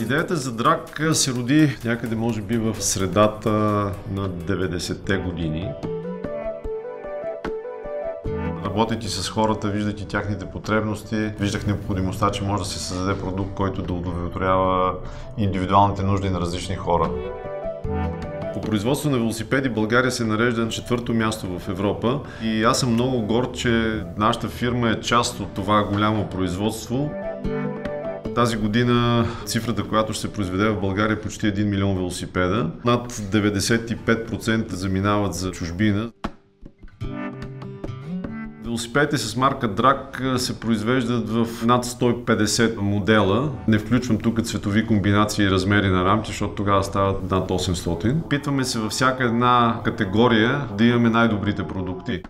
Идеята за драг се роди някъде, може би, в средата на 90-те години. Работейки с хората, виждайки тяхните потребности, виждах необходимостта, че може да се създаде продукт, който да удовлетворява индивидуалните нужди на различни хора. По производство на велосипеди България се нарежда на 4-то място в Европа и аз съм много горд, че нашата фирма е част от това голямо производство. Тази година цифрата, която ще се произведе в България е почти 1 милион велосипеда. Над 95% заминават за чужбина. Велосипедите с марка Драг се произвеждат в над 150 модела. Не включвам тук цветови комбинации и размери на рамки, защото тогава стават над 800. Опитваме се във всяка една категория да имаме най-добрите продукти.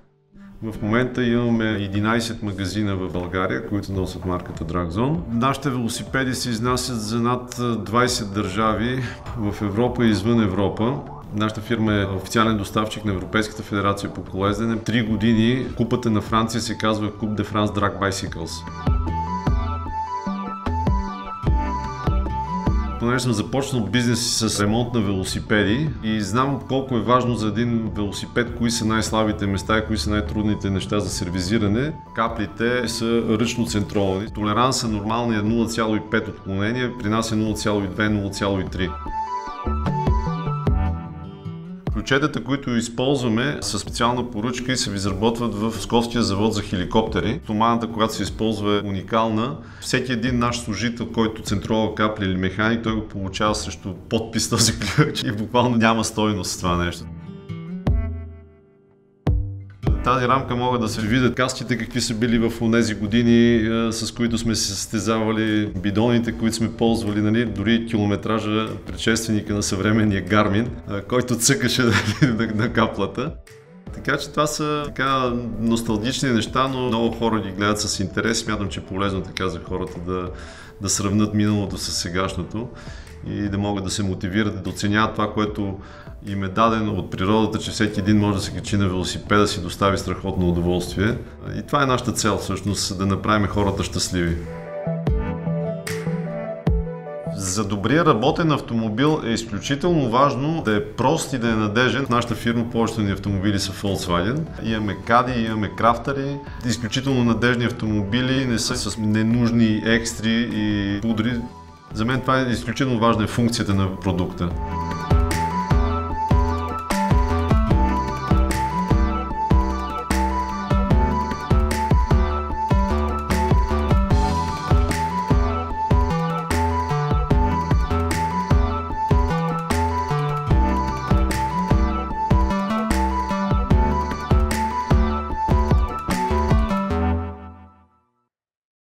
В момента имаме 11 магазина в България, които носят марката Dragzone. Нашите велосипеди се изнасят за над 20 държави в Европа и извън Европа. Нашата фирма е официален доставчик на Европейската федерация по колездене. 3 години купата на Франция се казва Coupe de France Drag Bicycles. Понеже съм започнал бизнес с ремонт на велосипеди и знам колко е важно за един велосипед, кои са най-слабите места и кои са най-трудните неща за сервизиране. Каплите са ръчно центровани. Толеранса нормалния е 0,5 отклонение, при нас е 0,2-0,3. Ключетата, които използваме, са специална поръчка и се изработват в Псковския завод за хеликоптери. Стоманата, когато се използва, е уникална. Всеки един наш служител, който центрова капли или механик, той го получава срещу подпис този ключ и буквално няма стойност това нещо. Тази рамка могат да се видят каските, какви са били в онези години, с които сме се състезавали, бидоните, които сме ползвали, нали, дори километража предшественика на съвременния Garmin, който цъкаше на каплата. Така че това са така носталгични неща, но много хора ги гледат с интерес. Смятам, че е полезно така за хората да сравнат миналото с сегашното и да могат да се мотивират, да оценяват това, което им е дадено от природата, че всеки един може да се качи на велосипеда, си достави страхотно удоволствие. И това е нашата цел всъщност, да направим хората щастливи. За добрия работен автомобил е изключително важно да е прост и да е надежен. В нашата фирма повечето ни автомобили са Volkswagen. Имаме кади, имаме крафтери. Изключително надежни автомобили, не са с ненужни екстри и пудри. За мен това е изключително важна функцията на продукта.